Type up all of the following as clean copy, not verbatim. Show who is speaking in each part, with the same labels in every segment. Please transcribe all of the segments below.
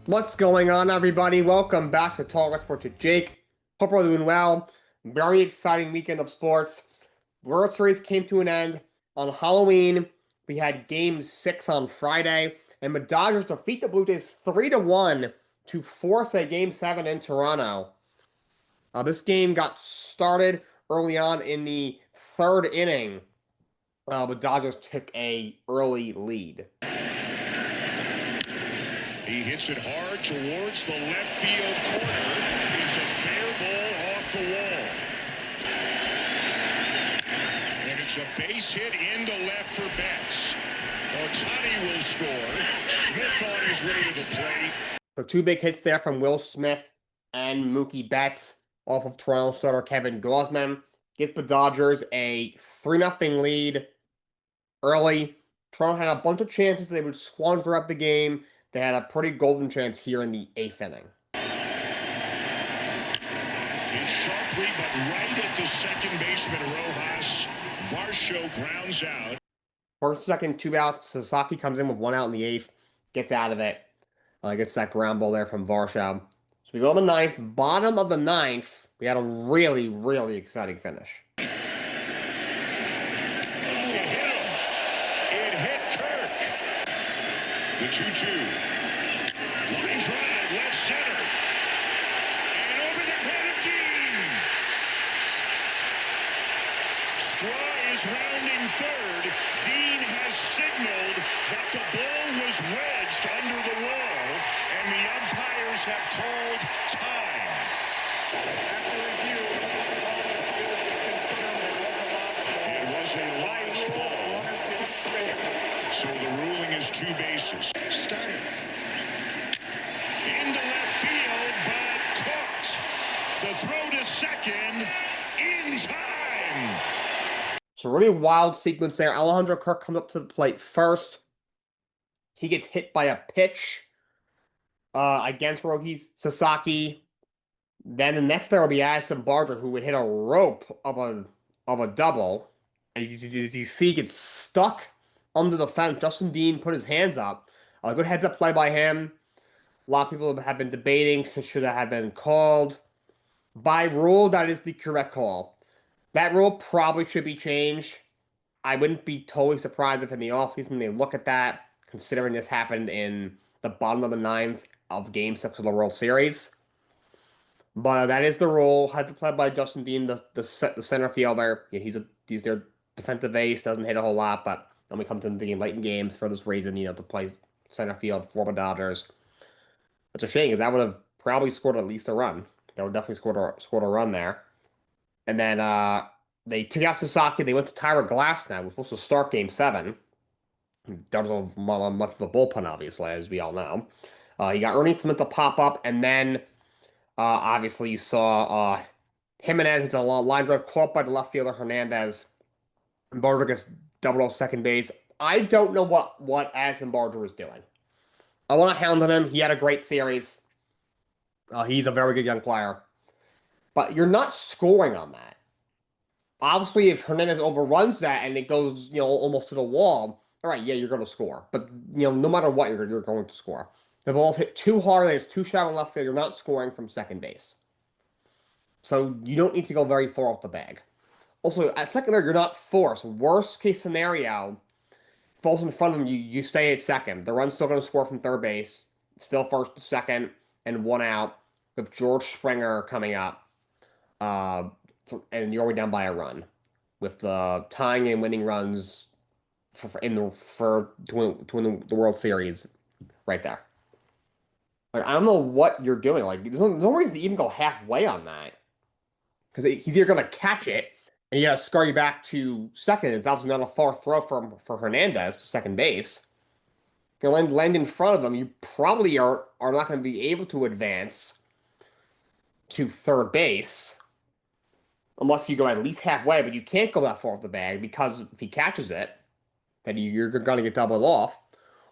Speaker 1: What's going on, everybody? Welcome back to Talk Sports with Jake. Hope we're doing well. Very exciting weekend of sports. World Series came to an end on Halloween. We had Game 6 on Friday, and the Dodgers defeat the Blue Jays 3-1 to force a Game 7 in Toronto. This game got started early on in the third inning. The Dodgers took a early lead.
Speaker 2: He hits it hard towards the left field corner. It's a fair ball off the wall. And it's a base hit into left for Betts. Ohtani will score. Smith on his way to the plate.
Speaker 1: So two big hits there from Will Smith and Mookie Betts off of Toronto starter Kevin Gausman. Gives the Dodgers a 3-0 lead early. Toronto had a bunch of chances they would squander up the game. They had a pretty golden chance here in the 8th inning.
Speaker 2: It's sharply, but right at the second baseman, Rojas. Varsho grounds out.
Speaker 1: First, second, 2 outs. Sasaki comes in with 1 out in the 8th. Gets out of it. Gets that ground ball there from Varsho. So we go to the 9th. Bottom of the 9th, we had a really, really exciting finish.
Speaker 2: The 2-2. Line drive, left center. And over the head of Dean. Straw is rounding third. Dean has signaled that the ball was wedged under the wall, and the umpires have called time. It was a launched ball. So the ruling is 2 bases. Starting. Into left field, but caught. The throw to second in time.
Speaker 1: So really wild sequence there. Alejandro Kirk comes up to the plate first. He gets hit by a pitch against Rohei Sasaki. Then the next there will be Addison Barger, who would hit a rope of a double. And you see, gets stuck under the fence. Justin Dean put his hands up. A good heads-up play by him. A lot of people have been debating should that have been called. By rule, that is the correct call. That rule probably should be changed. I wouldn't be totally surprised if in the offseason they look at that, considering this happened in the bottom of the 9th of Game 6 of the World Series. But that is the rule. Heads-up play by Justin Dean, the center fielder. Yeah, he's their defensive ace, doesn't hit a whole lot, but when we come to the late in games for this reason, to play center field for the Dodgers. It's a shame because that would have probably scored at least a run. They would definitely scored a run there. And then they took out Sasaki. They went to Tyler Glass now. We're supposed to start Game 7. Dodgers don't have much of a bullpen, obviously, as we all know. You got Ernie Clement to pop up, and then obviously you saw Jimenez hits a line drive caught by the left fielder Hernandez. And Barger gets doubled off second base. I don't know what Addison Barger is doing. I want to hound on him. He had a great series. He's a very good young player. But you're not scoring on that. Obviously, if Hernandez overruns that and it goes, almost to the wall, all right, yeah, you're going to score. But, no matter what, you're going to score. The ball's hit too hard and it's too shallow left field. You're not scoring from second base. So you don't need to go very far off the bag. Also, at secondary, you're not forced. Worst case scenario, falls in front of him, you stay at second. The run's still going to score from third base. Still first, second, and 1 out with George Springer coming up. And you're already down by a run. With the tying and winning runs to win the World Series right there. I don't know what you're doing. There's no reason to even go halfway on that. Because he's either going to catch it, and you got to scurry back to second. It's obviously not a far throw for Hernandez to second base. If you land in front of him, you probably are not going to be able to advance to third base unless you go at least halfway, but you can't go that far off the bag because if he catches it, then you're going to get doubled off.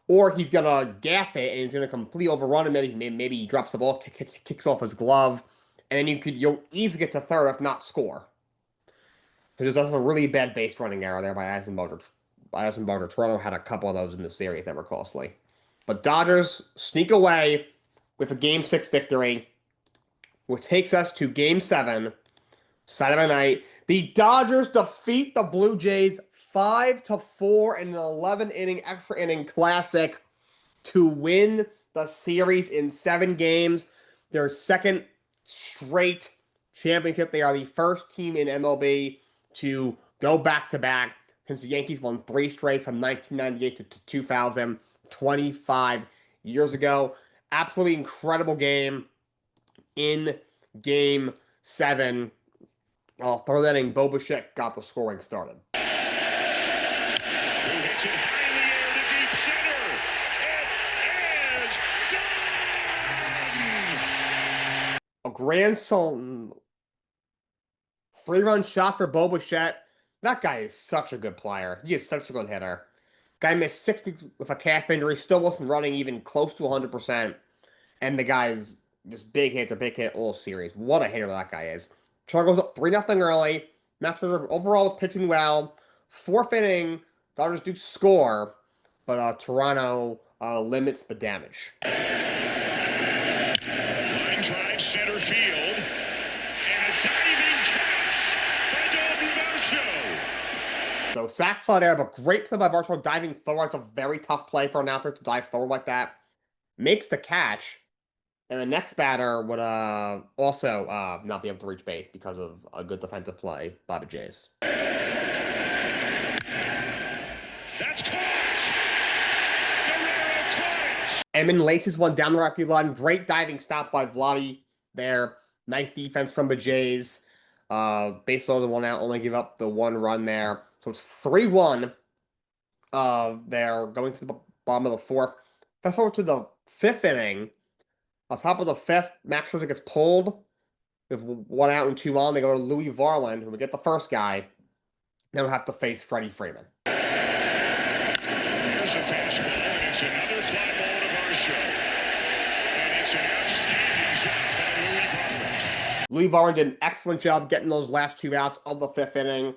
Speaker 1: Or he's going to gaff it and he's going to completely overrun it. Maybe he drops the ball, kicks off his glove, and then you'll easily get to third if not score. Because there's also a really bad base running error there by Addison Barger. Toronto had a couple of those in the series that were costly. But Dodgers sneak away with a Game 6 victory, which takes us to Game 7, Saturday night. The Dodgers defeat the Blue Jays 5-4 in an 11-inning extra inning classic to win the series in 7 games. Their second straight championship. They are the first team in MLB to go back-to-back since the Yankees won 3 straight from 1998 to 2000, 25 years ago. Absolutely incredible game in Game 7. Third inning, Bo Bichette got the scoring started.
Speaker 2: Who hits it high in the air to deep center? It is gone!
Speaker 1: A grand slam, 3-run shot for Bo Bichette. That guy is such a good player. He is such a good hitter. Guy missed 6 weeks with a calf injury, still wasn't running even close to 100%. And the guy's just big hit all series. What a hitter that guy is. Charlie goes up 3-0 early. Max Scherzer overall is pitching well. 4th inning, Dodgers do score, but Toronto limits the damage.
Speaker 2: Line drive center field, and a diving catch by Dalton Varsho.
Speaker 1: So sack fly there, but great play by Varsho diving forward. It's a very tough play for an outfielder to dive forward like that. Makes the catch. And the next batter would also not be able to reach base because of a good defensive play by the Jays.
Speaker 2: That's caught! Guerrero caught it!
Speaker 1: Edman laces one down the right field line. Great diving stop by Vladdy there. Nice defense from the Jays. Base loaded 1 out, only give up the 1 run there. So it's 3-1. They're going to the bottom of the 4th. Fast forward to the 5th inning. On top of the 5th, Max Scherzer gets pulled with 1 out and 2 on. They go to Louis Varland, who would get the first guy. Then we'll have to face Freddie Freeman.
Speaker 2: Here's a fastball, and it's another fly ball to Varsho. And it's an outstanding shot by Louis Varland.
Speaker 1: Louis Varland did an excellent job getting those last 2 outs of the 5th inning.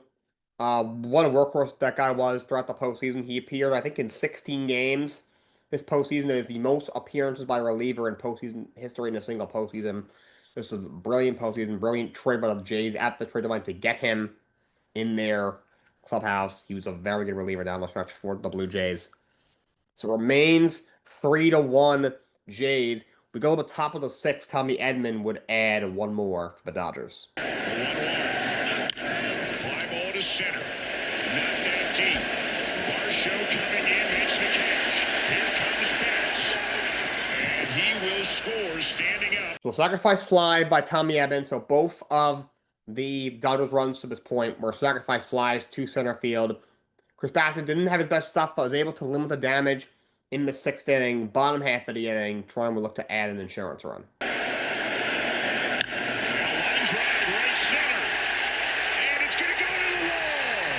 Speaker 1: What a workhorse that guy was throughout the postseason. He appeared, I think, in 16 games. This postseason is the most appearances by a reliever in postseason history in a single postseason. This was a brilliant postseason, brilliant trade by the Jays at the trade deadline to get him in their clubhouse. He was a very good reliever down the stretch for the Blue Jays. So it remains 3-1 Jays. We go to the top of the 6th. Tommy Edman would add 1 more for the Dodgers.
Speaker 2: 1-1. Fly ball to center. Not that deep. Varsho coming in, makes the catch. Here comes Betts. And he will score standing up.
Speaker 1: So sacrifice fly by Tommy Edman. So both of the Dodgers runs to this point were sacrifice flies to center field. Chris Bassett didn't have his best stuff, but was able to limit the damage in the 6th inning. Bottom half of the inning, Toronto would look to add an insurance run.
Speaker 2: Line drive right center. And it's going to go to the wall.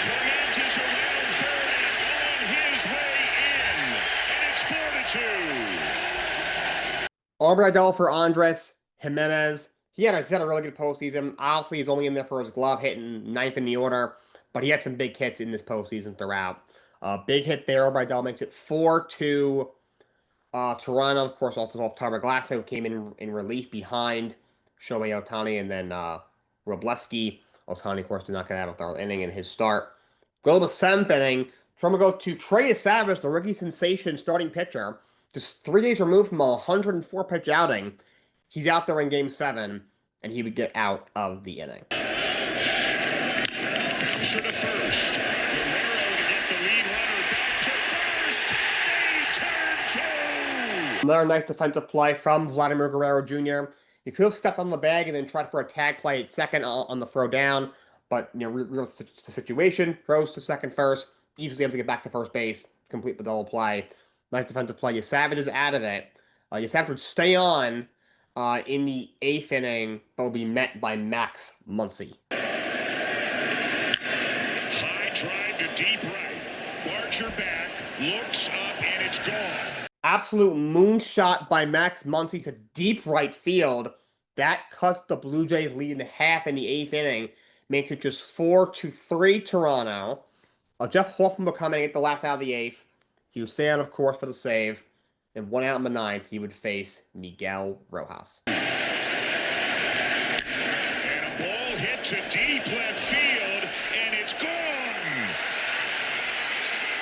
Speaker 2: Clemente around third and on his way in. And it's 4-2.
Speaker 1: Arbor for Andres Jimenez. He's had a really good postseason. Obviously, he's only in there for his glove, hitting 9th in the order, but he had some big hits in this postseason throughout. Big hit there. Arbor makes it 4-2. Toronto, of course, also off Tyler Glasnow, who came in relief behind Shohei Ohtani, and then Robleski. Ohtani, of course, did not get out of the 3rd inning in his start. Go to the 7th inning. Toronto go to Trey Savage, the rookie sensation starting pitcher. Just 3 days removed from a 104-pitch outing. He's out there in Game 7, and he would get out of the inning.
Speaker 2: Comes to the first. Guerrero to get the lead runner back to first. They turn 2.
Speaker 1: Another nice defensive play from Vladimir Guerrero Jr. He could have stepped on the bag and then tried for a tag play at second on the throw down, but real situation, throws to second first, easily able to get back to first base, complete the double play. Nice defensive play. Savage is out of it. Savage would stay on in the 8th inning, but will be met by Max Muncy.
Speaker 2: High drive to deep right. Archer back, looks up, and it's gone.
Speaker 1: Absolute moonshot by Max Muncy to deep right field. That cuts the Blue Jays lead in half in the 8th inning. Makes it just 4-3 Toronto. Jeff Hoffman will come in at the last out of the 8th. He was stand, of course, for the save. and 1 out in the ninth, he would face Miguel Rojas.
Speaker 2: And a ball hit to deep left field, and it's gone.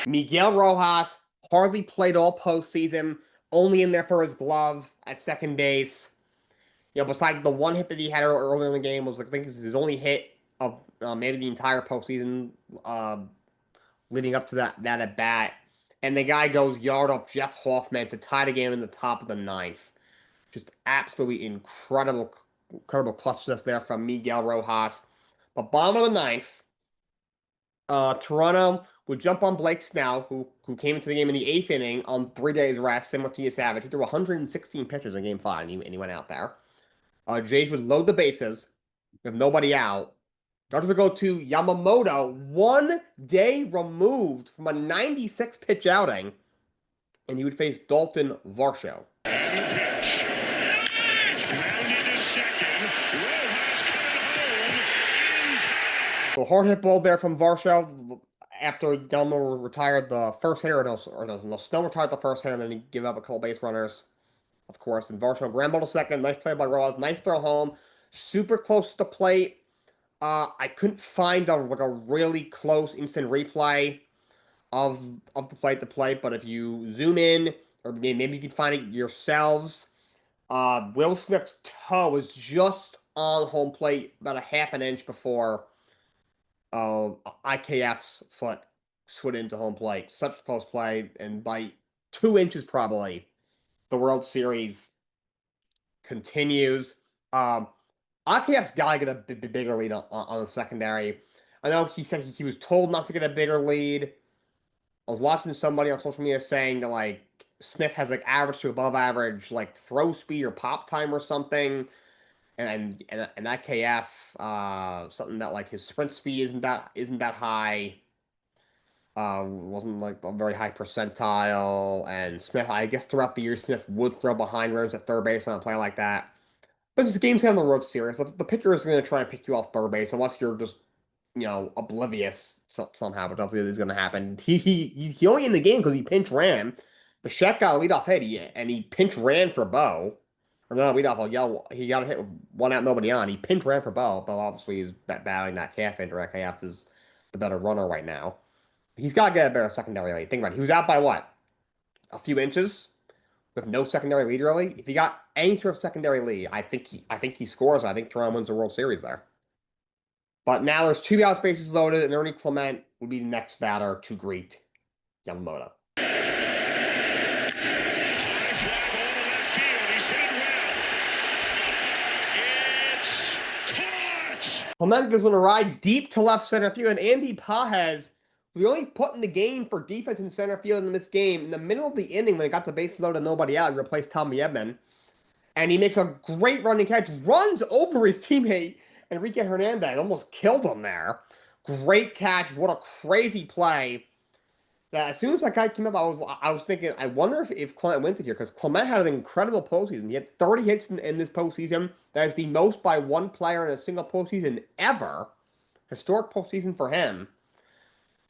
Speaker 1: Miguel Rojas hardly played all postseason, only in there for his glove at second base. Besides the one hit that he had earlier in the game was, I think, his only hit of maybe the entire postseason leading up to that at bat. And the guy goes yard off Jeff Hoffman to tie the game in the top of the ninth. Just absolutely incredible clutchness there from Miguel Rojas. But bottom of the ninth, Toronto would jump on Blake Snell, who came into the game in the eighth inning on 3 days rest, similar to Savage. He threw 116 pitches in Game 5, and he went out there. Jays would load the bases with nobody out. Dodgers would go to Yamamoto, 1 day removed from a 96-pitch outing, and he would face Dalton Varsho.
Speaker 2: And the pitch. It's grounded to second. Rojas coming home in time.
Speaker 1: So hard hit ball there from Varsho after Yamamoto retired the first hitter, no, Snow retired the first hitter, and then he gave up a couple base runners, of course. And Varsho ground ball to second. Nice play by Rojas. Nice throw home. Super close to the plate. I couldn't find a really close instant replay of the plate to plate, but if you zoom in, or maybe you can find it yourselves, Will Smith's toe was just on home plate about a half an inch before IKF's foot slid into home plate. Such close play, and by 2 inches probably, the World Series continues. IKF's got to get a bigger lead on the secondary. I know he said he was told not to get a bigger lead. I was watching somebody on social media saying that, like, Smith has, like, average to above average, like, throw speed or pop time or something. And IKF, something that, like, his sprint speed isn't that high. Wasn't, like, a very high percentile. And Smith, I guess throughout the year, Smith would throw behind runners at third base on a play like that. But this game's on the World Series. The pitcher is going to try and pick you off third base unless you're just, oblivious somehow, which obviously is going to happen. He only in the game because he pinch ran. Bichette got a leadoff hit, and he pinch ran for Bo. Or not leadoff, he got a hit with 1 out, nobody on. He pinch ran for Bo. Bo obviously is battling that calf injury. Calf is the better runner right now. He's got to get a better secondary lead. Think about it. He was out by what? A few inches? With no secondary lead, really. If he got any sort of secondary lead, I think he scores. I think Toronto wins the World Series there. But now there's 2 outs, bases loaded, and Ernie Clement would be the next batter to greet Yamamoto.
Speaker 2: High fly ball to left field. He's hit it well. It's caught.
Speaker 1: Clement goes on a ride deep to left center field, and Andy Pages, we only put in the game for defense in center field in this game. In the middle of the inning, when it got the base loaded and nobody out, he replaced Tommy Edman. And he makes a great running catch, runs over his teammate, Enrique Hernandez, almost killed him there. Great catch. What a crazy play. That as soon as that guy came up, I was thinking, I wonder if Clement wins it here, because Clement had an incredible postseason. He had 30 hits in this postseason. That is the most by one player in a single postseason ever. Historic postseason for him.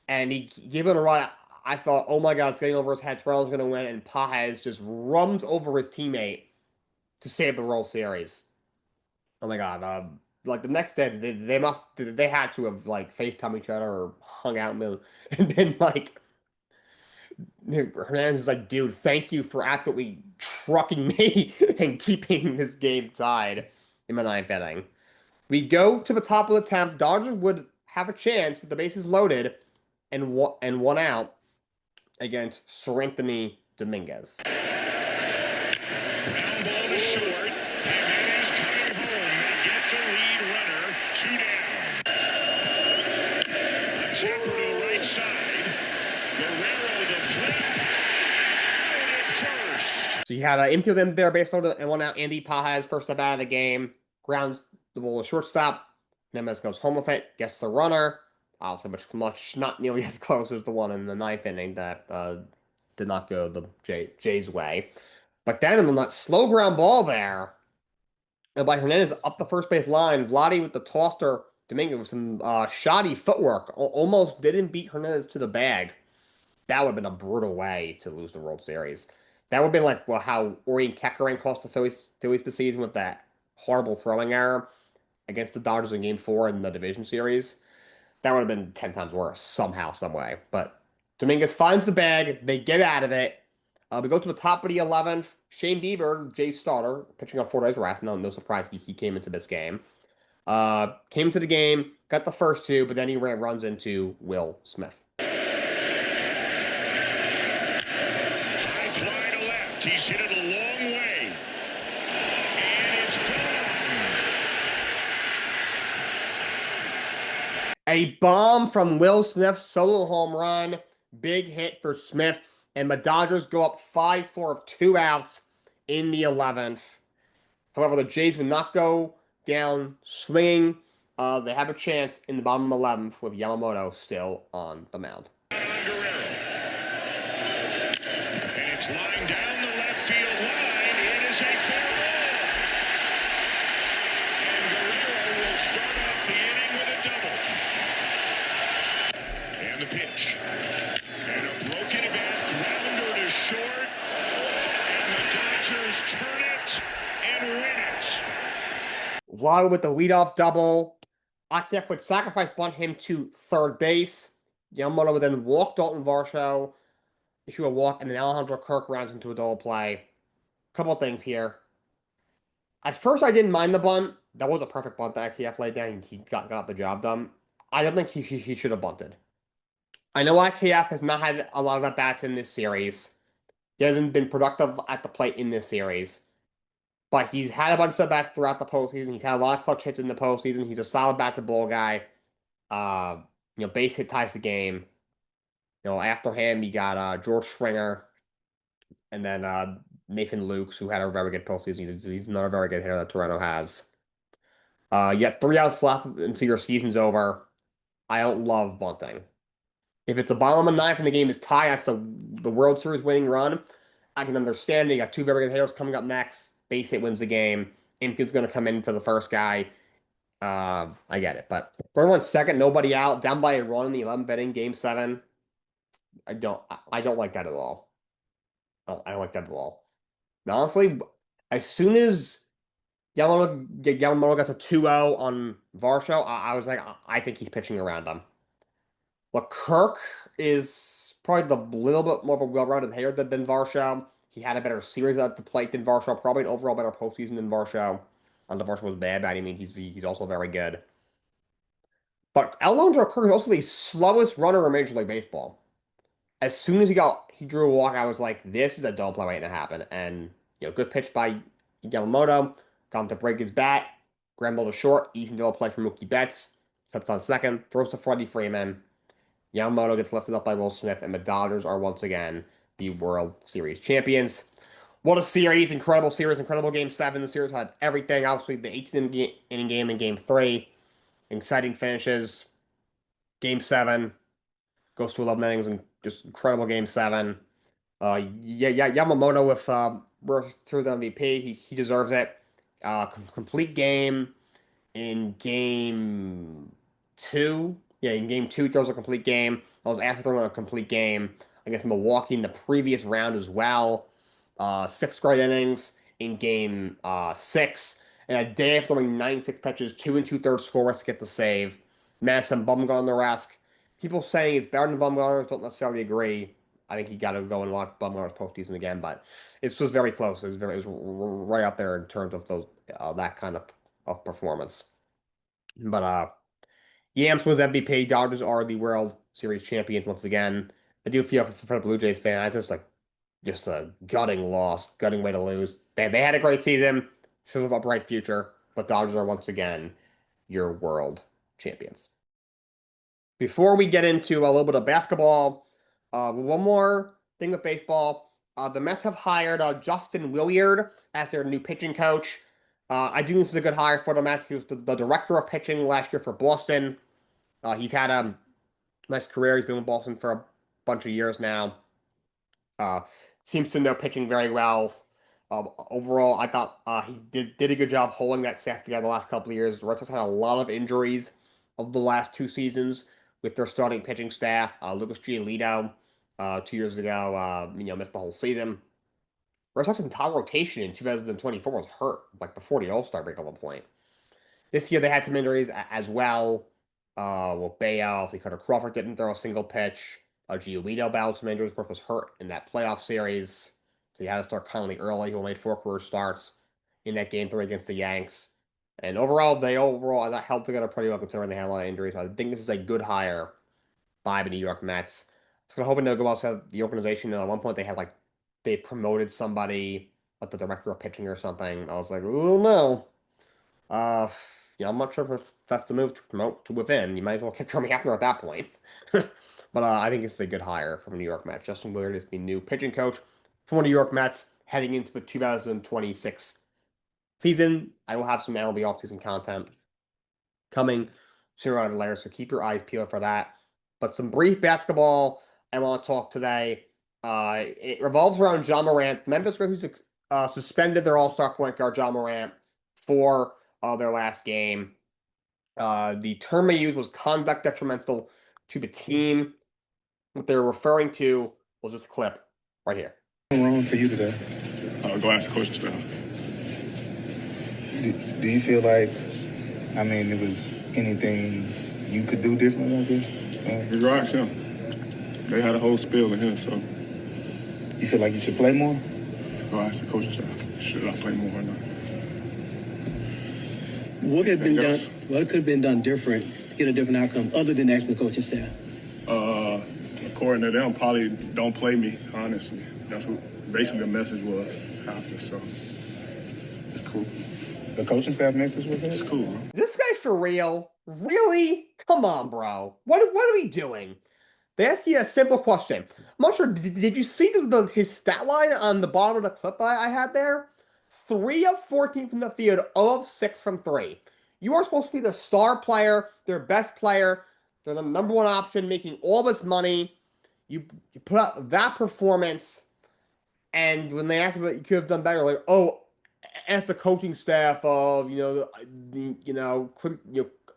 Speaker 1: And he gave it a run. I thought, oh my God, it's getting over his head. Toronto's going to win. And Pages just runs over his teammate to save the World Series. Oh my God. Like the next day, they had to have like FaceTime each other or hung out and been like, Hernandez is like, dude, thank you for absolutely trucking me and keeping this game tied in the ninth inning. We go to the top of the 10th. Dodgers would have a chance with the bases loaded and 1 out against Seranthony Dominguez.
Speaker 2: Ground ball to short. Jimenez coming home. They get the lead runner. 2 down. A tapper to the right side. Guerrero to flip. Out at first.
Speaker 1: So you had an infield in there, base loaded, and 1 out. Andy Pages, first up out of the game, grounds the ball to shortstop. Jimenez goes home with it, gets the runner. Also, much not nearly as close as the one in the ninth inning that did not go the Jays' way. But then in the slow ground ball there, and by Hernandez up the first base line, Vladdy with the toss to Dominguez with some shoddy footwork, almost didn't beat Hernandez to the bag. That would have been a brutal way to lose the World Series. That would have been like, well, how Orion Kekkering cost the Phillies the season with that horrible throwing error against the Dodgers in Game 4 in the division series. That would have been 10 times worse somehow, some way. But Dominguez finds the bag. They get out of it. We go to the top of the 11th. Shane Bieber, Jay's starter, pitching up 4 days rest. No surprise he came into this game. Came to the game, got the first two, but then he runs into Will Smith.
Speaker 2: High fly to left. He's hit it a long way. And it's gone.
Speaker 1: A bomb from Will Smith, solo home run, big hit for Smith, and the Dodgers go up 5-4 of 2 outs in the 11th. However, the Jays would not go down swinging. They have a chance in the bottom of the 11th with Yamamoto still on the mound.
Speaker 2: And it's lined down the left field line. It is a fair ball. And Guerrero will start off the inning with a double. And the pitch. And a broken bat, grounder to short. And the Dodgers turn it and win it.
Speaker 1: Log with the leadoff double. IKF would sacrifice bunt him to third base. Yamamoto would then walk Dalton Varsho, issue a walk, and then Alejandro Kirk rounds into a double play. Couple of things here. At first, I didn't mind the bunt. That was a perfect bunt that IKF laid down. He got the job done. I don't think he should have bunted. I know IKF has not had a lot of at-bats in this series. He hasn't been productive at the plate in this series. But he's had a bunch of bats throughout the postseason. He's had a lot of clutch hits in the postseason. He's a solid bat-to-ball guy. Base hit ties the game. After him, you got George Springer, and then Nathan Lukes, who had a very good postseason. He's not a very good hitter that Toronto has. You got 3 outs left until your season's over. I don't love bunting. If it's a bottom of 9th and the game is tied, that's the World Series winning run. I can understand it. You got 2 very good hitters coming up next. Base hit wins the game. Infield's going to come in for the first guy. I get it. But runner on second, nobody out, down by a run in the 11th inning, Game 7. I don't like that at all. I don't like that at all. Now, honestly, as soon as Yamamoto got to 2-0 on Varsho, I was like, I think he's pitching around him. Look, Kirk is probably the little bit more of a well-rounded hitter than Varsho. He had a better series at the plate than Varsho, probably an overall better postseason than Varsho. The Varsho was bad, but I mean, he's also very good. But Alejandro Kirk is also the slowest runner in Major League Baseball. As soon as he drew a walk, I was like, this is a double play waiting to happen. And good pitch by Yamamoto, got him to break his bat, scrambled to short, easy double play from Mookie Betts, steps on second, throws to Freddie Freeman. Yamamoto gets lifted up by Will Smith, and the Dodgers are once again the World Series champions. What a series, incredible Game 7. The series had everything. Obviously, the 18-inning game in Game 3. Exciting finishes. Game 7 goes to 11 innings and just incredible Game 7. Yamamoto with World Series MVP. He deserves it. Complete game in Game 2. Yeah, in Game 2, he throws a complete game. I was after throwing a complete game against Milwaukee in the previous round as well. 6 great innings in Game 6. And a day after throwing 96 pitches, 2 2/3 scoreless to get the save. Madison Bumgarner-esque. People saying it's better than Bumgarner, don't necessarily agree. I think he got to go and watch Bumgarner's postseason again, but it was very close. It was right up there in terms of those that kind of performance. But Yams wins MVP. Dodgers are the World Series champions once again. I do feel for the Blue Jays fan, it's just a gutting loss, gutting way to lose. They had a great season, should have a bright future, but Dodgers are once again your world champions. Before we get into a little bit of basketball, one more thing with baseball. The Mets have hired Justin Williard as their new pitching coach. I do think this is a good hire for the Mets. He was the director of pitching last year for Boston. He's had a nice career. He's been with Boston for a bunch of years now. Seems to know pitching very well. Overall, I thought he did a good job holding that staff together the last couple of years. The Red Sox had a lot of injuries of the last 2 seasons with their starting pitching staff. Lucas Giolito 2 years ago, missed the whole season. Red Sox's entire rotation in 2024 was hurt, like before the All-Star break at one point. This year they had some injuries as well. Well, Bayo, Carter Crawford didn't throw a single pitch. Giolito battled some injuries, was hurt in that playoff series. So he had to start Conley early, who made 4 career starts in that game 3 against the Yanks. And overall, they held together pretty well considering they had a lot of injuries. So I think this is a good hire by the New York Mets. I was kind of hoping they'll go outside the organization. At one point, they promoted somebody, like the director of pitching or something. I was like, oh no. Uh, I'm not sure if that's the move to promote to within. You might as well keep Jeremy Hefner at that point. But I think it's a good hire from New York Mets. Justin Willard is the new pitching coach for the New York Mets heading into the 2026 season. I will have some MLB offseason content coming sooner or later, so keep your eyes peeled for that. But some brief basketball I want to talk today. It revolves around John Morant. Memphis Grizzlies suspended their all-star point guard John Morant for their last game. The term they used was conduct detrimental to the team. What they were referring to was this clip right here.
Speaker 3: What's wrong for you today?
Speaker 4: Go ask the coaching staff.
Speaker 3: Do you feel like, it was anything you could do differently, I guess?
Speaker 4: You go ask him. They had a whole spiel in here, so.
Speaker 3: You feel like you should play more?
Speaker 4: Go ask the coaching staff. Should I play more or not?
Speaker 5: What could have been done different to get a different outcome other than asking the coaching staff?
Speaker 4: According to them, probably don't play me, honestly. That's what basically the message was after, so it's cool.
Speaker 3: The coaching staff message was
Speaker 4: It's
Speaker 3: that?
Speaker 4: cool, bro.
Speaker 1: This guy for real? Really? Come on, bro. What are we doing? They asked you a simple question. I'm not sure. Did you see his stat line on the bottom of the clip I had there? 3 of 14 from the field, 0 of 6 from 3. You are supposed to be the star player, their best player. They're the number 1 option, making all this money. You put out that performance, and when they asked what you could have done better, like, ask the coaching staff of,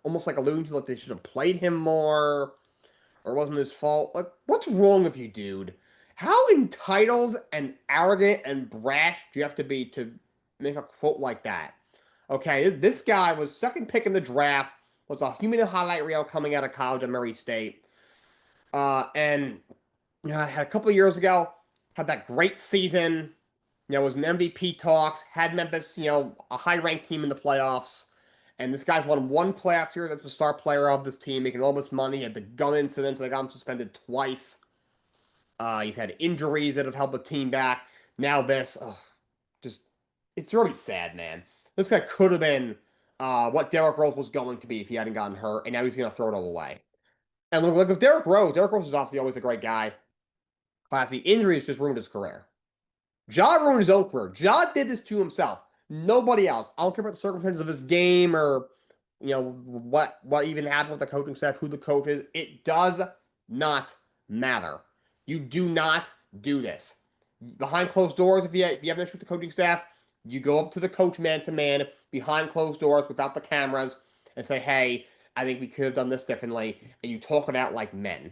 Speaker 1: almost like alluding to like they should have played him more, or it wasn't his fault. Like, what's wrong with you, dude? How entitled and arrogant and brash do you have to be to make a quote like that? Okay, this guy was second pick in the draft, was a human highlight reel coming out of college at Murray State. And had a couple of years ago, had that great season, was in MVP talks, had Memphis, a high-ranked team in the playoffs. And this guy's won 1 playoff series as the star player of this team, making all this money. He had the gun incidents that got him suspended twice. He's had injuries that have held the team back. Now this, it's really sad, man. This guy could have been what Derrick Rose was going to be if he hadn't gotten hurt, and now he's going to throw it all away. And look, with Derrick Rose is obviously always a great guy. Classy. Injuries just ruined his career. Ja ruined his own career. Ja did this to himself. Nobody else. I don't care about the circumstances of his game or, what even happened with the coaching staff, who the coach is. It does not matter. You do not do this. Behind closed doors, if you have an issue with the coaching staff, you go up to the coach man-to-man behind closed doors without the cameras and say, hey, I think we could have done this differently. And you talk it out like men,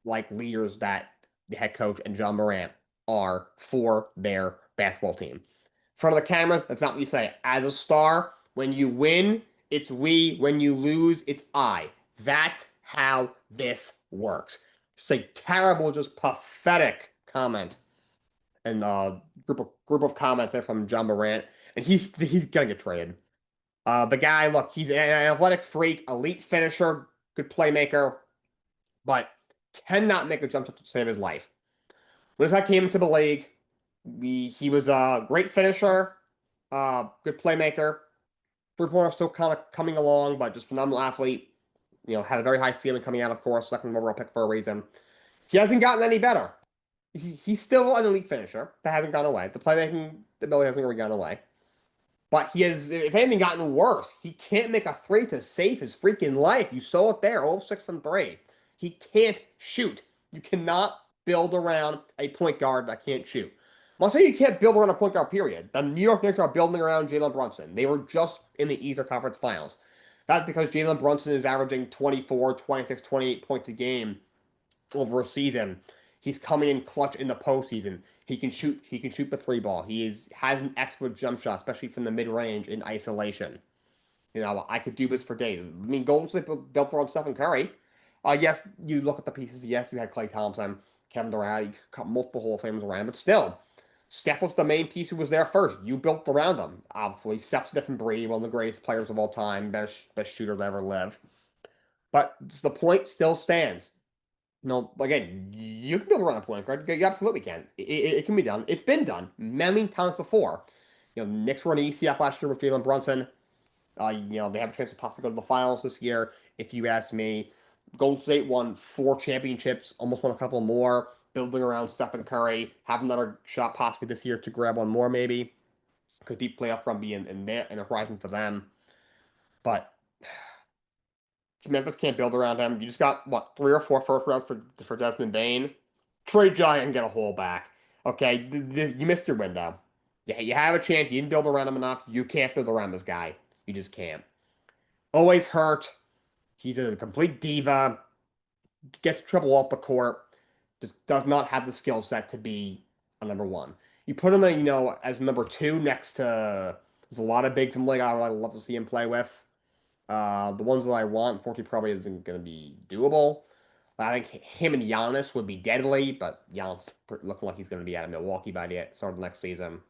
Speaker 1: like leaders that the head coach and John Morant are for their basketball team. In front of the cameras, that's not what you say. As a star, when you win, it's we. When you lose, it's I. That's how this works. Just a terrible, just pathetic comment. And group of comments there from John Morant. And he's gonna get traded. The guy, look, he's an athletic freak, elite finisher, good playmaker, but cannot make a jump shot to save his life. When this guy came into the league, he was a great finisher, good playmaker. 3-pointer still kind of coming along, but just phenomenal athlete. Had a very high ceiling coming out, of course, second overall pick for a reason. He hasn't gotten any better. He's still an elite finisher. That hasn't gone away. The playmaking ability hasn't really gone away. But he has, if anything, gotten worse. He can't make a 3 to save his freaking life. You saw it there, 0 of 6 from 3. He can't shoot. You cannot build around a point guard that can't shoot. I'll say you can't build around a point guard, period. The New York Knicks are building around Jalen Brunson. They were just in the Eastern Conference Finals. That's because Jalen Brunson is averaging 24, 26, 28 points a game over a season. He's coming in clutch in the postseason. He can shoot. He can shoot the three ball. Has an excellent jump shot, especially from the mid range in isolation. I could do this for days. I mean, Golden State built around Stephen Curry. Yes, you look at the pieces. Yes, you had Klay Thompson, Kevin Durant. You cut multiple Hall of Famers around, but still, Steph was the main piece who was there first. You built around him. Obviously, Steph's a different breed, one of the greatest players of all time, best shooter to ever live. But the point still stands. Again, you can build around a point guard. You absolutely can. It can be done. It's been done many times before. Knicks were in the ECF last year with Jalen Brunson. They have a chance to possibly go to the finals this year. If you ask me, Golden State won 4 championships, almost won a couple more, building around Stephen Curry, have another shot possibly this year to grab one more maybe. Could deep playoff run be in the horizon for them. But Memphis can't build around him. You just got, 3 or 4 first rounds for Desmond Bane? Trade Giant and get a haul back. Okay, you missed your window. Yeah, you have a chance. You didn't build around him enough. You can't build around this guy. You just can't. Always hurt. He's a complete diva. Gets trouble off the court. Just does not have the skill set to be a number 1. You put him, as number 2 next to. There's a lot of bigs in the league I would love to see him play with. The ones that I want, 40 probably isn't going to be doable. I think him and Giannis would be deadly, but Giannis looking like he's going to be out of Milwaukee by the start of next season.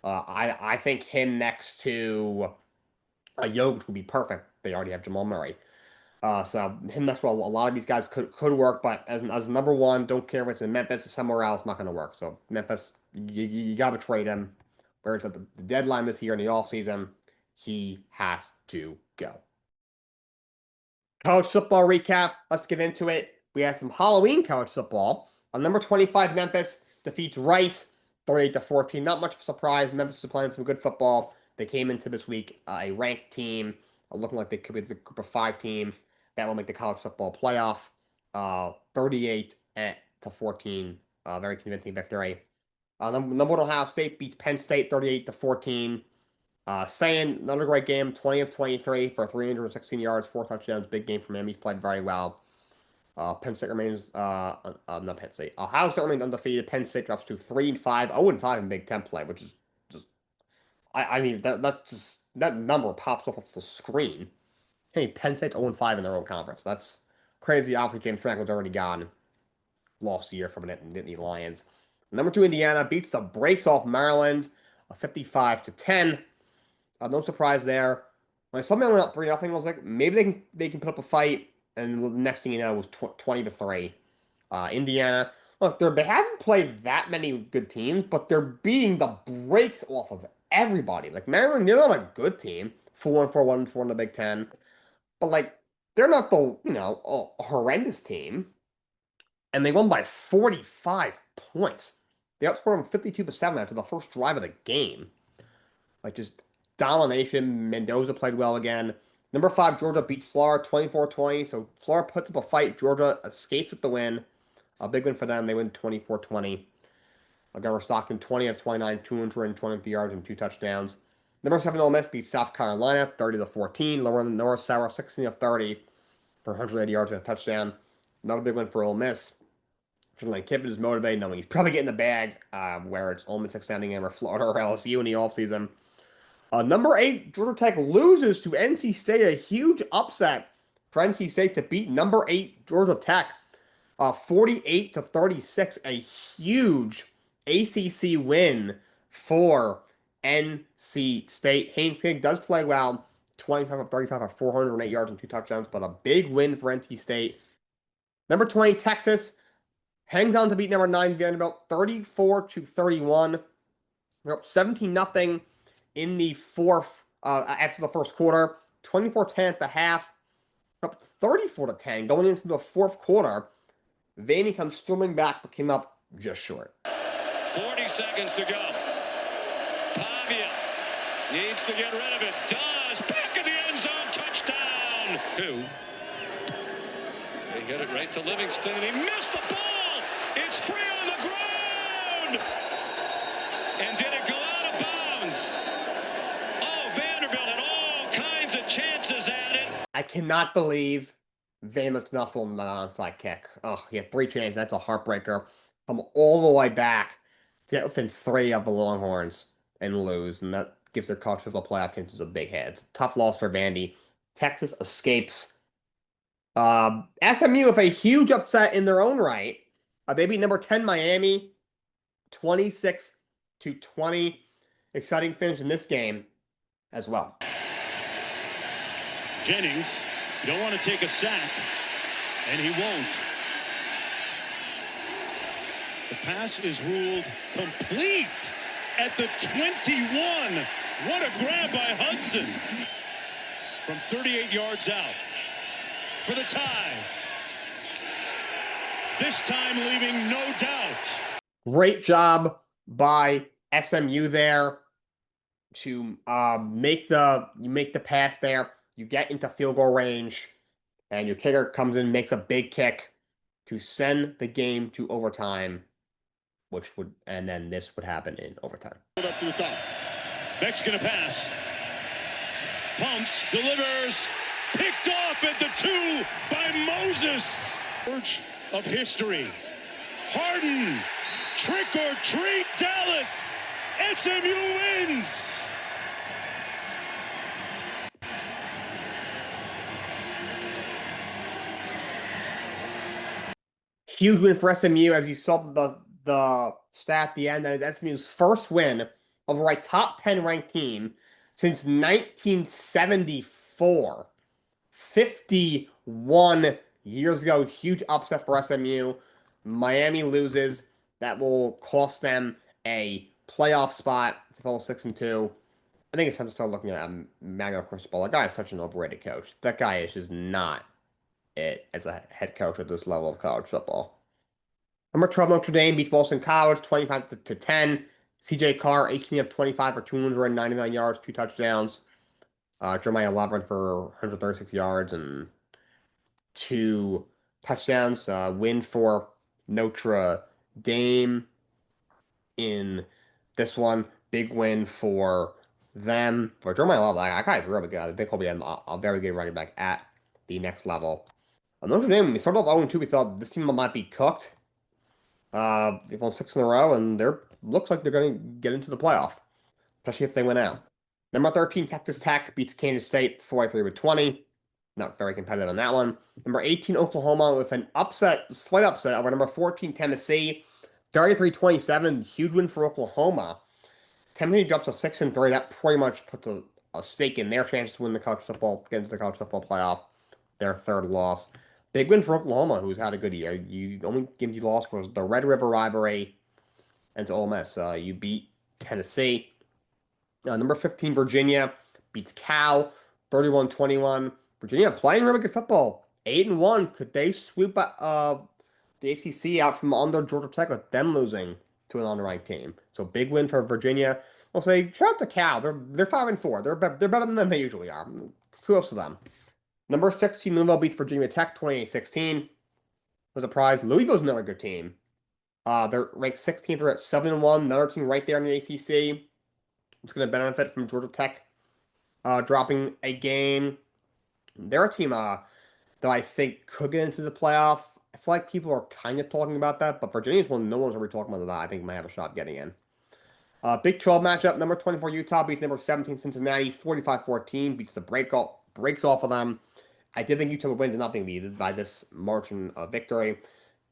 Speaker 1: I think him next to Jokic would be perfect. They already have Jamal Murray. So him next to a lot of these guys could work, but as number 1, don't care if it's in Memphis or somewhere else, not going to work. So Memphis, you got to trade him. Whereas at the deadline this year in the offseason, he has to go. College football recap. Let's get into it. We have some Halloween college football. On number 25, Memphis defeats Rice 38-14. Not much of a surprise. Memphis is playing some good football. They came into this week a ranked team, looking like they could be the group of 5 team that will make the college football playoff. 38-14. Very convincing victory. Number 1, Ohio State beats Penn State 38-14. Saying another great game, 20 of 23 for 316 yards, 4 touchdowns. Big game from him. He's played very well. Penn State remains, not Penn State. Ohio State remains undefeated. Penn State drops to 3-5, 0-5 in Big Ten play, which is just, I mean, that number pops off the screen. Hey, Penn State's 0-5 in their own conference. That's crazy. Obviously, James Franklin's already gone. Lost year from the Nittany Lions. Number 2, Indiana beats the brakes off Maryland, 55-10. No surprise there. When I saw Maryland up 3-0, I was like, maybe they can put up a fight. And the next thing you know, it was 20-3. Indiana, look, they haven't played that many good teams, but they're beating the brakes off of everybody. Like Maryland, they're not a good team. 4-1, 4-1, 4 in the Big Ten, but they're not the a horrendous team. And they won by 45 points. They outscored them 52-7 after the first drive of the game. Just domination. Mendoza played well again. Number 5, Georgia beats Florida 24-20. So Florida puts up a fight. Georgia escapes with the win. A big win for them. They win 24-20. Gunnar Stockton 20 of 29, 220 yards and 2 touchdowns. Number 7, Ole Miss beats South Carolina 30-14. Norris Sauer 16 of 30 for 180 yards and a touchdown. Another big win for Ole Miss. Kiffin is motivated, knowing he's probably getting the bag, where it's Ole Miss extending him or Florida or LSU in the offseason. Number 8, Georgia Tech loses to NC State. A huge upset for NC State to beat number 8 Georgia Tech, 48-36. A huge ACC win for NC State. Haynes King does play well, 25 of 35 for 408 yards and 2 touchdowns, but a big win for NC State. Number 20, Texas hangs on to beat number 9 Vanderbilt, 34-31. They're up 17-0 in the fourth, after the first quarter. 24-10 at the half. Up 34-10 going into the fourth quarter. Vandy comes storming back, but came up just short.
Speaker 6: 40 seconds to go. Pavia needs to get rid of it. Does. Back in the end zone. Touchdown. 2. They hit it right to Livingston, and he missed the ball. It's free on the ground. And did it go out of bounds? Oh, Vanderbilt had all kinds of chances at it.
Speaker 1: I cannot believe Vanderbilt's not falling on the onside kick. Oh, he had 3 chances. That's a heartbreaker. come all the way back to get within 3 of the Longhorns and lose, and that gives their college football playoff chances a big hit. It's a tough loss for Vandy. Texas escapes. SMU with a huge upset in their own right. They beat number 10 Miami 26-20. Exciting finish in this game as well.
Speaker 6: Jennings, you don't want to take a sack, and he won't. The pass is ruled complete at the 21. What a grab by Hudson from 38 yards out for the tie. This time leaving no doubt.
Speaker 1: Great job by SMU there to make the pass there. You get into field goal range, and your kicker comes in, makes a big kick to send the game to overtime, and then this would happen in overtime.
Speaker 2: Up to the top.
Speaker 6: Beck's gonna pass. Pumps, delivers, picked off at the 2 by Moses. Verge of history. Harden, trick or treat, Dallas. SMU wins.
Speaker 1: Huge win for SMU, as you saw the stat at the end. That is SMU's first win over a top 10 ranked team since 1974. 51 years ago. Huge upset for SMU. Miami loses. That will cost them a playoff spot. It's almost 6-2. I think it's time to start looking at Manuel Cristobal. That guy is such an overrated coach. That guy is just not it as a head coach at this level of college football. Number 12, Notre Dame beats Boston College 25-10. CJ Carr, 18 of 25 for 299 yards, 2 touchdowns. Jeremiah Lovren for 136 yards and 2 touchdowns. Win for Notre Dame in this one. Big win for them. For Jeremiah Lovren, that guy's really good. I think he'll be a very good running back at the next level. Notre Dame, we started off 0-2. We thought this team might be cooked. They've won 6 in a row, and looks like they're going to get into the playoff, especially if they win out. Number 13, Texas Tech beats Kansas State 43-20. Not very competitive on that one. Number 18, Oklahoma with an slight upset over number 14, Tennessee. 33-27, huge win for Oklahoma. Tennessee drops to 6-3. That pretty much puts a stake in their chance to win the college football, get into the college football playoff. Their 3rd loss. Big win for Oklahoma, who's had a good year. The only games you lost was the Red River rivalry and to Ole Miss. You beat Tennessee. Number 15, Virginia beats Cal 31-21. Virginia playing really good football. 8-1. Could they sweep the ACC out from under Georgia Tech with them losing to an unranked team? So big win for Virginia. I'll say shout out to Cal. They're 5-4. They're better than they usually are. Kudos to them. Number 16, Louisville beats Virginia Tech 28-16. Was a prize. Louisville's another good team. They're ranked 16th. They're at 7-1. Another team right there in the ACC. It's going to benefit from Georgia Tech dropping a game. They're a team that I think could get into the playoff. I feel like people are kind of talking about that, but Virginia's one no one's ever talking about that. I think might have a shot getting in. Big 12 matchup. Number 24, Utah beats number 17, Cincinnati 45-14. Beats the breaks off of them. I did think Utah would win, did not think needed by this margin of victory.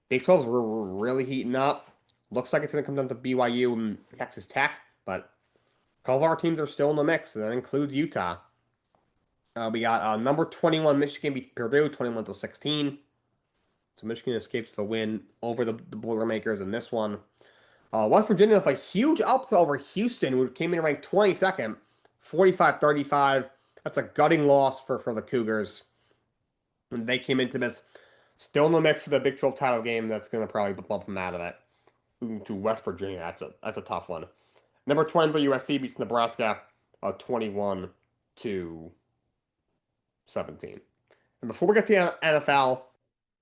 Speaker 1: Big 12's really heating up. Looks like it's going to come down to BYU and Texas Tech, but a couple of our teams are still in the mix, and that includes Utah. We got number 21, Michigan beats Purdue 21-16. So Michigan escapes with a win over the Boilermakers in this one. West Virginia with a huge upset over Houston, who came in ranked 22nd, 45-35. That's a gutting loss for the Cougars. And they came into this still in the mix for the Big 12 title game. That's going to probably bump them out of it. Moving to West Virginia, that's a tough one. Number 20 for USC beats Nebraska 21-17. And before we get to the NFL,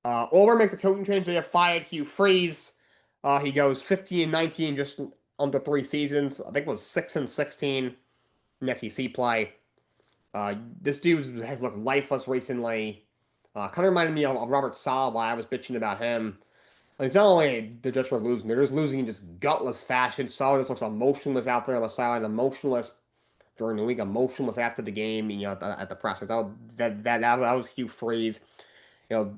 Speaker 1: Auburn makes a coaching change. They have fired Hugh Freeze. He goes 15-19, just under 3 seasons. I think it was 6-16 in SEC play. This dude has looked lifeless recently. Kind of reminded me of Robert Saleh while I was bitching about him. Like, it's not only they're just for losing, they're just losing in just gutless fashion. Salah just looks emotionless out there on the sideline, emotionless during the week, emotionless after the game, at the press. That was Hugh Freeze. The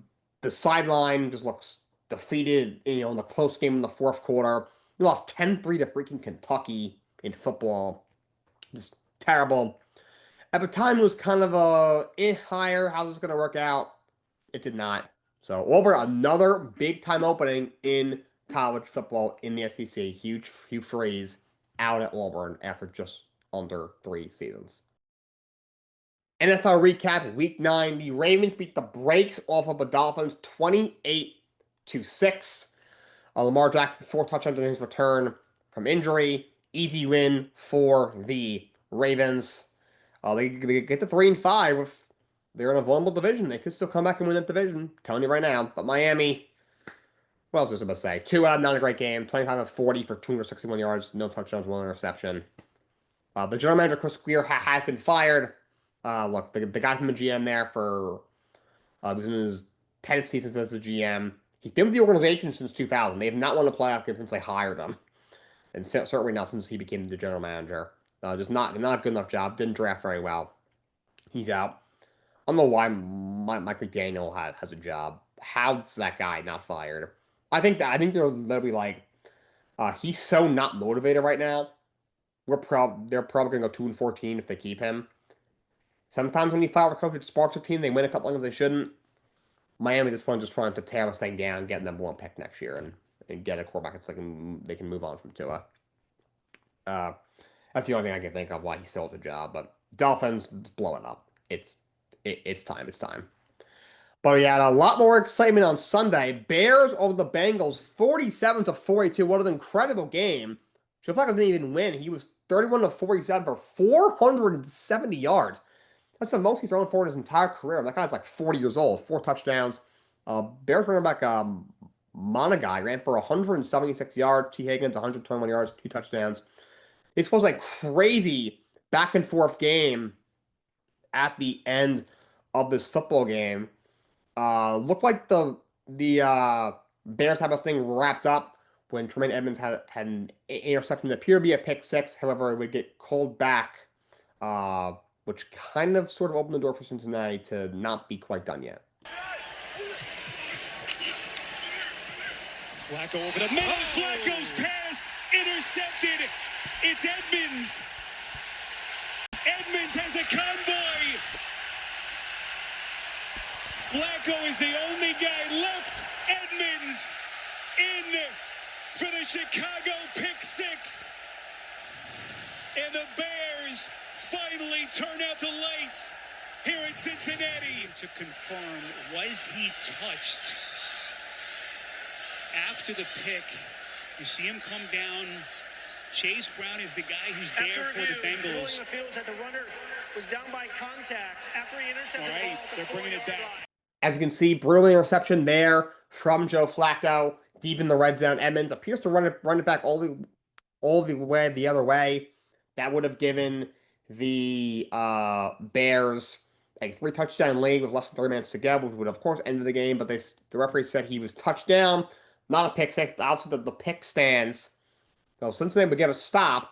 Speaker 1: sideline just looks defeated, in the close game in the fourth quarter. We lost 10-3 to freaking Kentucky in football. Just terrible. At the time, it was kind of higher. How's this going to work out? It did not. So, over another big-time opening in college football in the SEC. Hugh Freeze out at Auburn after just under 3 seasons. NFL recap, Week 9. The Ravens beat the brakes off of the Dolphins 28-6. Lamar Jackson, 4 touchdowns in his return from injury. Easy win for the Ravens. They get to 3-5. If they're in a vulnerable division, they could still come back and win that division. I'm telling you right now. But Miami, what else was I going to say? 2 out, not a great game. 25 of 40 for 261 yards, no touchdowns, 1 interception. The general manager, Chris Greer, has been fired. Look, the guy from the GM there he was in his 10th season as the GM. He's been with the organization since 2000. They have not won a playoff game since they hired him. And certainly not since he became the general manager. Just not a good enough job. Didn't draft very well. He's out. I don't know why Mike McDaniel has a job. How's that guy not fired? I think they're literally like, he's so not motivated right now. They're probably going to go 2-14 if they keep him. Sometimes when you fire a coach, it sparks a team. They win a couple of games they shouldn't. Miami this one just trying to tear this thing down, get the number 1 pick next year, and get a quarterback so they can move on from Tua. That's the only thing I can think of why he's still at the job. But Dolphins blowing up. It's time. It's time. But we had a lot more excitement on Sunday. Bears over the Bengals, 47-42. What an incredible game. Joe Flacco didn't even win. He was 31-47 for 470 yards. That's the most he's thrown for in his entire career. That guy's like 40 years old. 4 touchdowns. Bears running back Monagai ran for 176 yards. T. Higgins 121 yards, 2 touchdowns. This was a crazy back and forth game at the end of this football game. Looked like the Bears had this thing wrapped up when Tremaine Edmonds had an interception that appeared to be a pick 6. However, it would get called back, which kind of sort of opened the door for Cincinnati to not be quite done yet.
Speaker 2: Flacco over the middle. Flacco's pass intercepted. It's Edmonds. Edmonds has a convoy. Flacco is the only guy left. Edmonds in for the Chicago pick 6. And the Bears finally turn out the lights here in Cincinnati. To confirm, was he touched? After the pick, you see him come down. Chase Brown is the guy who's there for the Bengals.
Speaker 7: The field that the runner was down by contact after he intercepted
Speaker 2: All right, they're bringing it back.
Speaker 1: As you can see, brutal interception there from Joe Flacco, deep in the red zone. Edmonds appears to run it back all the way the other way. That would have given the Bears a 3 touchdown lead with less than 3 minutes to go, which would of course end the game. But the referee said he was touchdown, not a pick 6. But also the pick stands. So Cincinnati would get a stop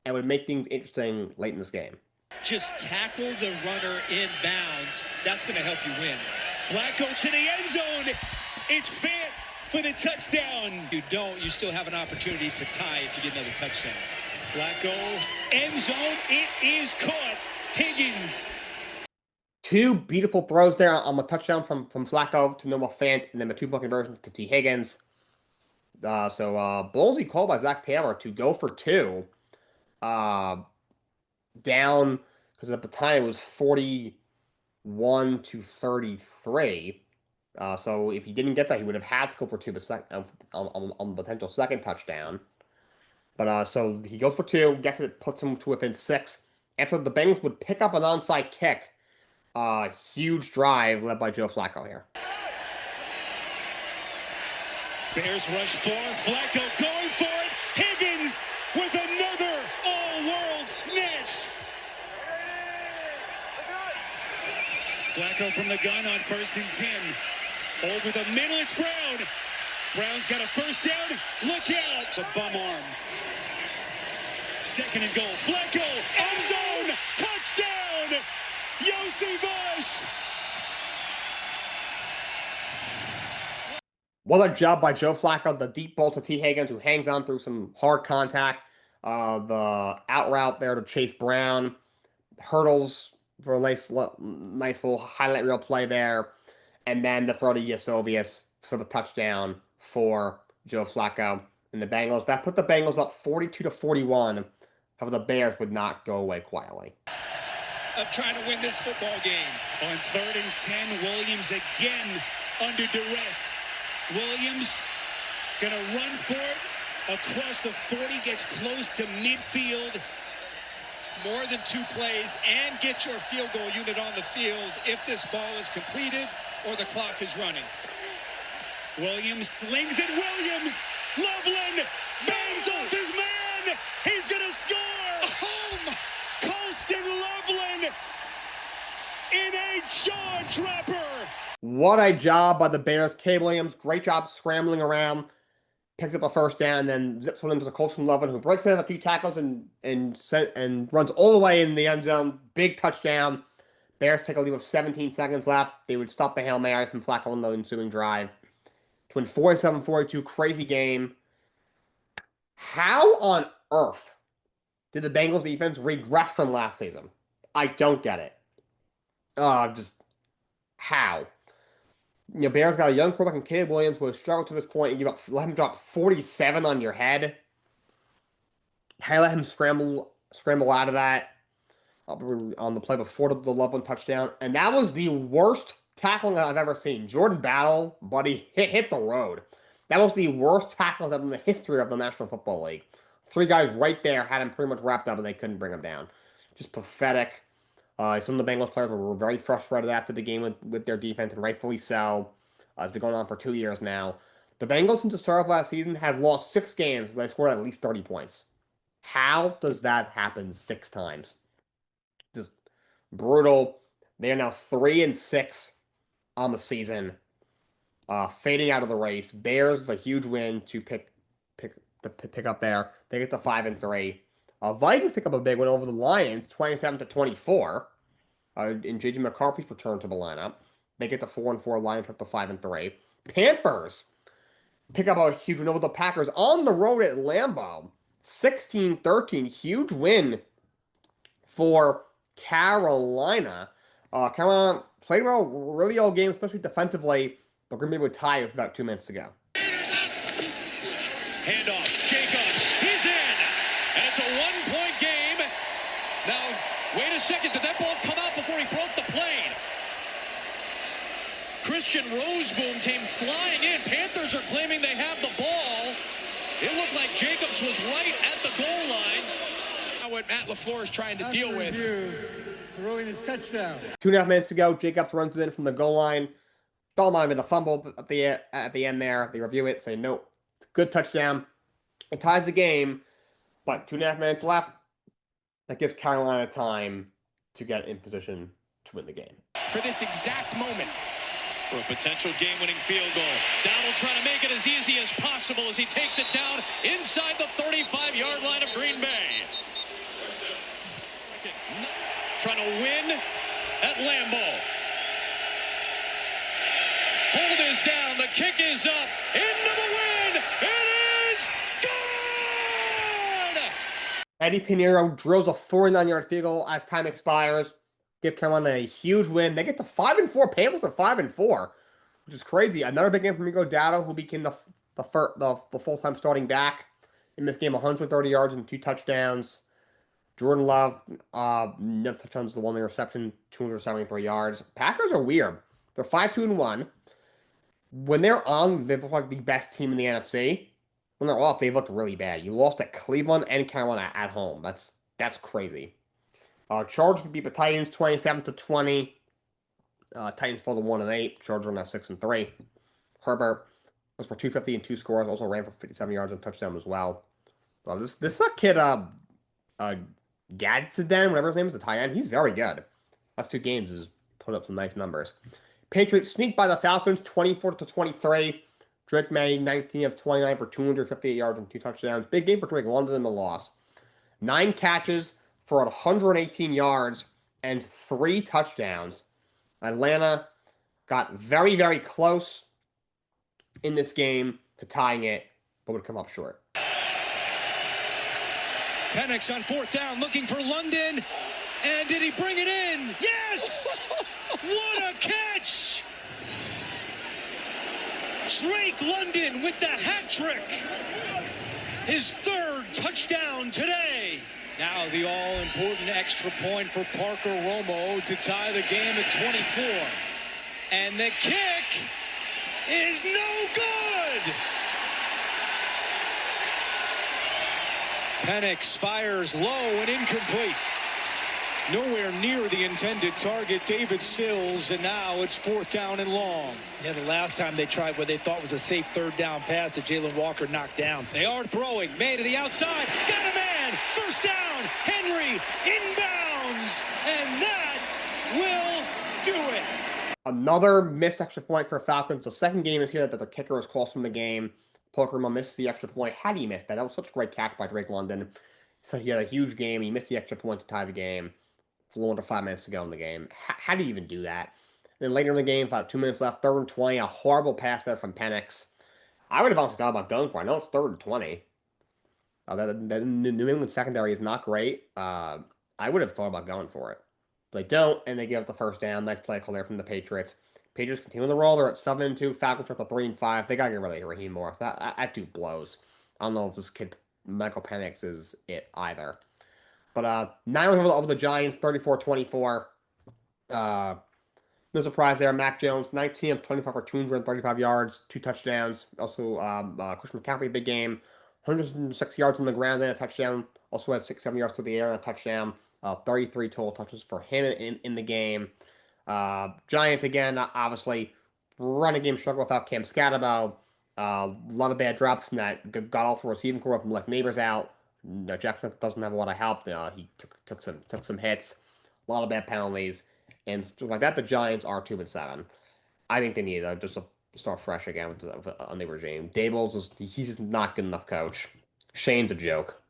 Speaker 1: and would make things interesting late in this game.
Speaker 2: Just tackle the runner in bounds. That's going to help you win. Flacco to the end zone. It's Fant for the touchdown.
Speaker 5: You don't, you still have an opportunity to tie if you get another touchdown.
Speaker 2: Flacco, end zone. It is caught. Higgins.
Speaker 1: 2 beautiful throws there on the touchdown from Flacco to Noah Fant, and then the 2-point conversion to T. Higgins. So ballsy call by Zach Taylor to go for 2. Down, because at the time it was 41-33. So if he didn't get that, he would have had to go for 2 on the potential second touchdown. But so he goes for 2, gets it, puts him to within 6. After the Bengals would pick up an onside kick. Huge drive led by Joe Flacco here.
Speaker 2: Bears rush 4. Flacco going for it. Higgins with another all-world snatch. Flacco from the gun on 1st and 10. Over the middle, it's Brown. Brown's got a first down. Look out. The bum arm. Second and goal. Flacco. End zone. Touchdown. Yossi Bush.
Speaker 1: What a job by Joe Flacco. The deep ball to T. Higgins, who hangs on through some hard contact. The out route there to Chase Brown. Hurdles for a nice little highlight reel play there. And then the throw to Yasovius for the touchdown for Joe Flacco and the Bengals. That put the Bengals up 42-41. However, the Bears would not go away quietly.
Speaker 2: Of trying to win this football game. On 3rd and 10, Williams again under duress. Williams gonna run for it across the 40, gets close to midfield. More than 2 plays and get your field goal unit on the field if this ball is completed or the clock is running. Williams slings it. Williams, Loveland bangs off his man. He's gonna score. Home, Colston Loveland in a jaw dropper.
Speaker 1: What a job by the Bears. Caleb Williams, great job scrambling around. Picks up a first down, and then zips one into Colston Loveland, who breaks in a few tackles and runs all the way in the end zone. Big touchdown. Bears take a lead with 17 seconds left. They would stop the Hail Mary from Flacco on the ensuing drive. To win 47-42, crazy game. How on earth did the Bengals defense regress from last season? I don't get it. Just how? You know, Bears got a young quarterback in Caleb Williams who has struggled to this point and let him drop 47 on your head. How you let him scramble out of that on the play before the Loveland touchdown. And that was the worst tackling I've ever seen. Jordan Battle, buddy, hit the road. That was the worst tackle in the history of the National Football League. 3 guys right there had him pretty much wrapped up and they couldn't bring him down. Just pathetic. Some of the Bengals players were very frustrated after the game with their defense, and rightfully so. It's been going on for 2 years now. The Bengals, since the start of last season, have lost 6 games where they scored at least 30 points. How does that happen 6 times? Just brutal. They are now 3-6 on the season, fading out of the race. Bears with a huge win to pick up there. They get to 5-3. Vikings pick up a big win over the Lions, 27-24. In J.J. McCarthy's return to the lineup, they get to 4-4. Lions up to 5-3. Panthers pick up a huge win over the Packers on the road at Lambeau, 16-13. Huge win for Carolina. Carolina played well, really all game, especially defensively. But Green Bay would tie with about 2 minutes to go.
Speaker 6: Handoff, Jacobs, he's in, and it's a 1-point game. Now, wait a second, did that ball come out before he broke the plane? Christian Roseboom came flying in. Panthers are claiming they have the ball. It looked like Jacobs was right at the goal line. Now what Matt LaFleur is trying to deal with.
Speaker 5: Throwing his touchdown.
Speaker 1: 2.5 minutes to go. Jacobs runs it in from the goal line. Belmont with a fumble at the end there. They review it, say nope. Good touchdown. It ties the game, but 2.5 minutes left. That gives Carolina time to get in position to win the game.
Speaker 2: For this exact moment.
Speaker 6: For a potential game-winning field goal. Donald trying to make it as easy as possible as he takes it down inside the 35-yard line of Green Bay. Trying to win at Lambeau. Hold is down. The kick is up. Into the win. It is good!
Speaker 1: Eddie Pinheiro drills a 49-yard field goal as time expires. Give Carolina a huge win. They get to 5-4. Panthers are 5-4, which is crazy. Another big game from Rico Dowdle, who became the full-time starting back in this game. 130 yards and 2 touchdowns. Jordan Love, no touchdowns, the 1 interception, 273 yards. Packers are weird. They're 5-2-1. When they're on, they look like the best team in the NFC. When they're off, they look really bad. You lost at Cleveland and Carolina at home. That's crazy. Chargers beat the Titans 27-20. Titans fall to 1-8. Chargers are now 6-3. Herbert was for 250 and 2 scores. Also ran for 57 yards and touchdown as well. This kid, Gadsden, whatever his name is, the tight end, he's very good. Last 2 games has put up some nice numbers. Patriots sneak by the Falcons 24-23. Drake May, 19 of 29 for 258 yards and 2 touchdowns. Big game for Drake London in the loss. 9 catches for 118 yards and 3 touchdowns. Atlanta got very, very close in this game to tying it, but would come up short.
Speaker 8: Penix on 4th down, looking for London. And did he bring it in? Yes! What a catch! Drake London with the hat trick. His 3rd touchdown today. Now the all-important extra point for Parker Romo to tie the game at 24. And the kick is no good! Penix fires low and incomplete. Nowhere near the intended target, David Sills, and now it's 4th down and long.
Speaker 9: Yeah, the last time they tried what they thought was a safe 3rd down pass that Jalen Walker knocked down.
Speaker 8: They are throwing. May to the outside. Got a man. 1st down. Henry inbounds. And that will do it.
Speaker 1: Another missed extra point for Falcons. The second game is here that the kicker was close from the game. Parker Romo missed the extra point. How do you miss that? That was such a great catch by Drake London. So he had a huge game. He missed the extra point to tie the game. Flew under 5 minutes to go in the game. How do you even do that? And then later in the game, about 2 minutes left, 3rd and 20, a horrible pass there from Penix. I would have also thought about going for it. I know it's 3rd and 20. The New England secondary is not great. I would have thought about going for it. But they don't, and they give up the 1st down. Nice play call there from the Patriots. Patriots continue to roll. They're at 7-2. Falcons are up to 3-5. They got to get rid of Raheem Morris. That dude blows. I don't know if this kid, Michael Penix, is it either. But Niners over the Giants, 34-24. No surprise there. Mac Jones, 19 of 25 for 235 yards, 2 touchdowns. Also, Christian McCaffrey, big game. 106 yards on the ground and a touchdown. Also had 6-7 yards through the air and a touchdown. 33 total touches for him in the game. Giants, again, obviously, running game struggle without Cam Scatterbo. A lot of bad drops in that got off the receiving core from like Neighbors out. Jackson doesn't have a lot of help. He took some hits, a lot of bad penalties, and just like that, the Giants are 2-7. I think they need just to start fresh again with a new regime. Daboll's he's just not good enough coach. Shane's a joke.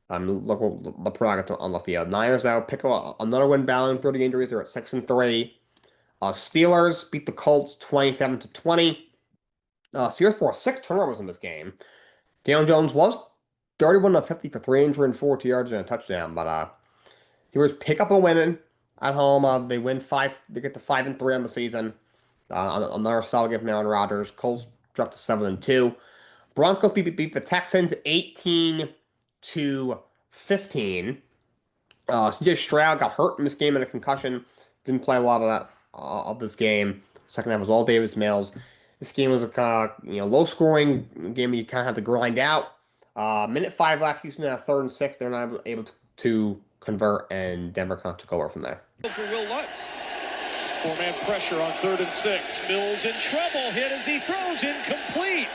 Speaker 1: Look what the product on the field. Niners out, pick up another win battling through the injuries. They're at 6-3. Steelers beat the Colts 27-20. Steelers forced 6 turnovers in this game. Daniel Jones was 31 of 50 for 340 yards and a touchdown, but he was pick up a winning at home. They win 5. They get to 5-3 on the season. Another solid game from Aaron Rodgers. Colts dropped to 7-2. Broncos beat the Texans 18-15. CJ Stroud got hurt in this game in a concussion. Didn't play a lot of this game. Second half was all Davis Mills. This game was a low scoring game. You kind of had to grind out. Minute 5 left. Houston at 3rd and 6. They're not able to convert, and Denver kind of took over from there.
Speaker 6: For Will Lutz. 4-man pressure on 3rd and 6. Mills in trouble. Hit as he throws incomplete.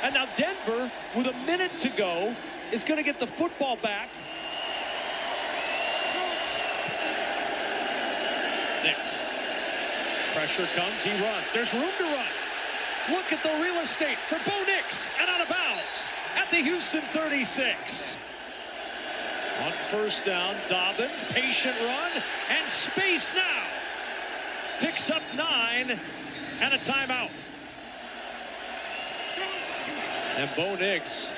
Speaker 6: And now Denver, with a minute to go, is going to get the football back. Nix. Pressure comes. He runs. There's room to run. Look at the real estate for Bo Nix, and out of bounds at the Houston 36. On 1st down, Dobbins, patient run, and space now. Picks up 9, and a timeout. And Bo Nix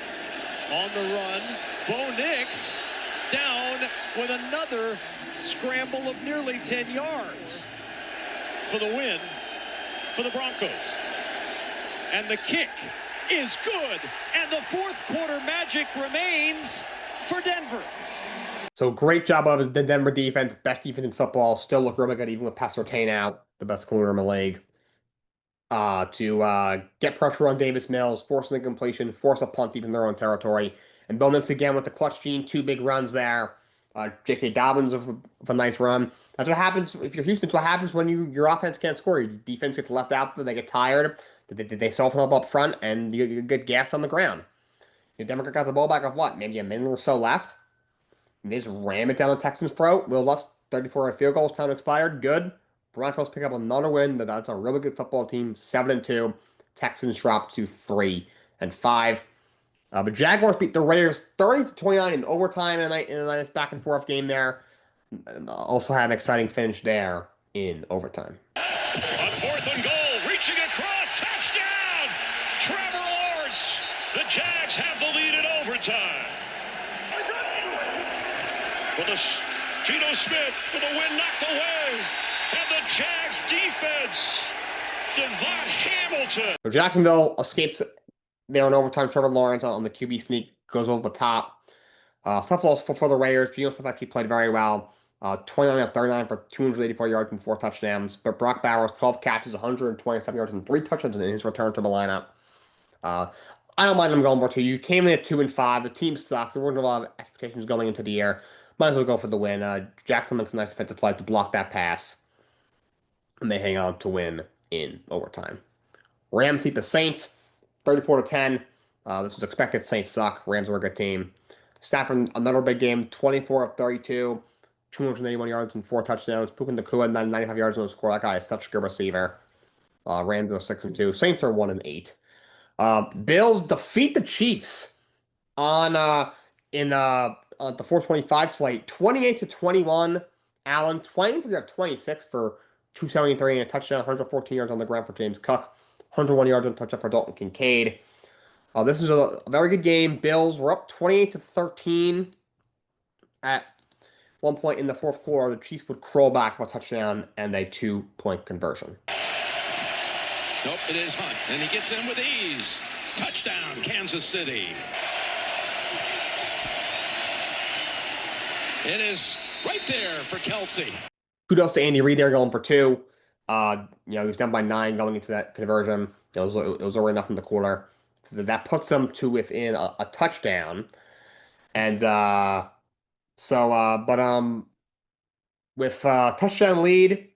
Speaker 6: on the run. Bo Nix down with another scramble of nearly 10 yards for the win for the Broncos. And the kick is good. And the 4th quarter magic remains for Denver.
Speaker 1: So great job of the Denver defense. Best defense in football. Still look really good even with Pastor Tain out. The best corner in the league. To get pressure on Davis Mills. Force an incompletion. Force a punt deep in their own territory. And Bo Nix again with the clutch gene. 2 big runs there. J.K. Dobbins with a nice run. That's what happens if you're Houston. It's what happens when your offense can't score. Your defense gets left out. They get tired. They soften up front, and you get gassed on the ground. Denver got the ball back of what? Maybe a minute or so left. And they just ram it down the Texans' throat. Will Lutz, 34 field goals, time expired. Good. Broncos pick up another win. That's a really good football team. 7-2. Texans dropped to 3-5. But Jaguars beat the Raiders 30-29 in overtime in a nice back and forth game there. And also had an exciting finish there in overtime.
Speaker 6: On 4th and goal, reaching across, touchdown! Trevor Lawrence. The Jags have the lead in overtime. For the Geno Smith for the win, knocked away, and the Jags defense. Devon Hamilton.
Speaker 1: So Jacksonville escapes there in overtime. Trevor Lawrence on the QB sneak goes over the top. Tough loss for the Raiders. Geno Smith actually played very well. 29 of 39 for 284 yards and 4 touchdowns. But Brock Bowers, 12 catches, 127 yards and 3 touchdowns in his return to the lineup. I don't mind them going for 2. You came in at 2-5. The team sucks. There weren't a lot of expectations going into the year. Might as well go for the win. Jackson makes a nice defensive play to block that pass. And they hang on to win in overtime. Rams beat the Saints 34-10. This was expected. Saints suck. Rams were a good team. Stafford, another big game, 24 of 32, 281 yards and 4 touchdowns. Puka Nacua, 95 yards on the score. That guy is such a good receiver. Rams are 6-2. Saints are 1-8. Bills defeat the Chiefs on the 425 slate, 28-21. Allen, 23 of 26 for 273 and a touchdown, 114 yards on the ground for James Cook, 101 yards on the touchdown for Dalton Kincaid. This is a very good game. Bills were up 28-13 at one point in the fourth quarter. The Chiefs would crawl back for a touchdown and a 2-point conversion.
Speaker 6: Nope, it is Hunt, and he gets in with ease. Touchdown, Kansas City. It is right there for Kelsey.
Speaker 1: Kudos to Andy Reid there going for 2. He was down by 9 going into that conversion. It was already enough in the quarter. So that puts them to within a touchdown. And with touchdown lead,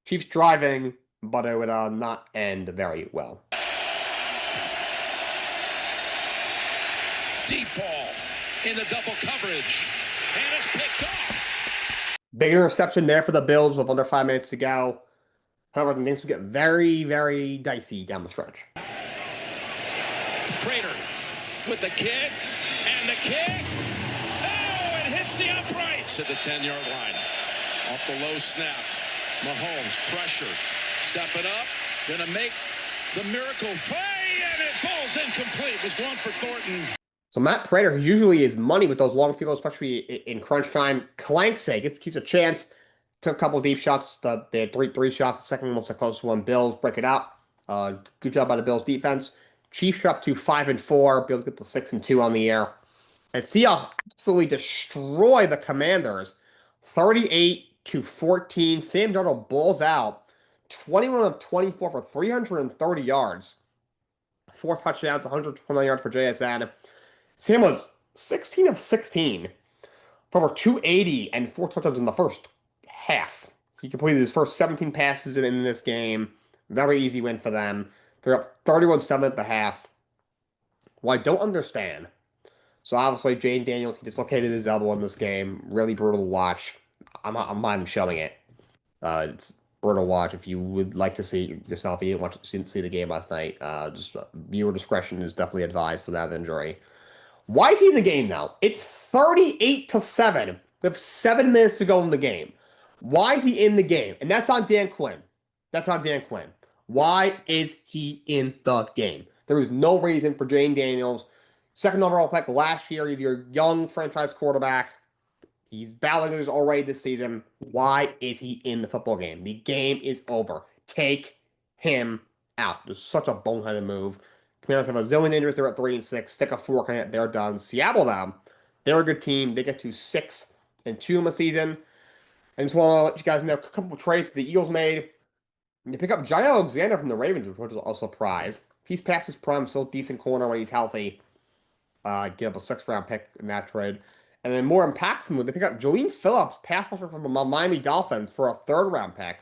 Speaker 1: Chiefs driving, but it would not end very well.
Speaker 6: Deep ball in the double coverage, and it's picked off.
Speaker 1: Big interception there for the Bills with under 5 minutes to go. However, the things would get very, very dicey down the stretch.
Speaker 6: Prater with the kick, and the kick. Oh, it hits the uprights at the 10-yard line. Off the low snap. Mahomes, pressure, stepping up, gonna make the miracle play, and it falls incomplete. Was going for Thornton.
Speaker 1: So Matt Prater, who usually is money with those long field goals, especially in crunch time, clanks it, keeps a chance. Took a couple of deep shots. They had three shots. The second one was the closest one. Bills break it up. Good job by the Bills defense. Chiefs drop to 5-4. Bills get the 6-2 on the year. And Seahawks absolutely destroy the Commanders, 38-14. Sam Darnold balls out, 21 of 24 for 330 yards, 4 touchdowns, 129 yards for JSN. Sam was 16 of 16 for over 280 and 4 touchdowns in the first half. He completed his first 17 passes in this game. Very easy win for them. They're up 31-7 at the half. What I don't understand, so obviously Jane Daniels dislocated his elbow in this game. Really brutal to watch. I'm not even showing it. It's brutal to watch. If you would like to see it yourself, if you didn't see the game last night, just viewer discretion is definitely advised for that injury. Why is he in the game now? It's 38-7 with 7 minutes to go in the game. Why is he in the game? And that's on Dan Quinn. Why is he in the game? There is no reason for Jane Daniels. Second overall pick last year. He's your young franchise quarterback. He's battling already this season. Why is he in the football game? The game is over. Take him out. It's such a boneheaded move. Commanders have a zillion injuries. They're at 3-6. Stick a fork in it. They're done. Seattle, though, they're a good team. They get to 6-2 in the season. I just want to let you guys know a couple of trades the Eagles made. They pick up Jai Alexander from the Ravens, which is also a surprise. He's past his prime, still decent corner when he's healthy. Give up a 6th-round pick in that trade. And then more impactful, they pick up Jolene Phillips, pass rusher from the Miami Dolphins, for a 3rd-round pick.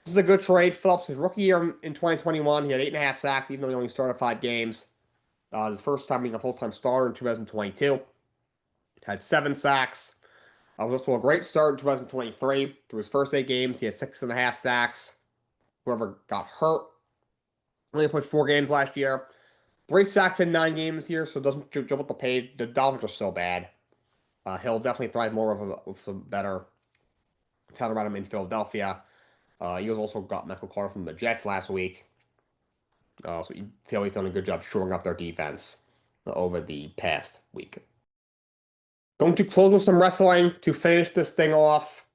Speaker 1: This is a good trade. Phillips, his rookie year in 2021, he had 8.5 sacks, even though he only started 5 games. His first time being a full-time starter in 2022. Had 7 sacks. Was also a great start in 2023. Through his first 8 games, he had 6.5 sacks. Whoever got hurt Only played 4 games last year. 3 sacks in 9 games here, so doesn't jump up the page. The Dolphins are so bad. He'll definitely thrive more with a better talent around him in Philadelphia. Eagles also got Michael Carter from the Jets last week. So you feel he's done a good job shoring up their defense over the past week. Going to close with some wrestling to finish this thing off.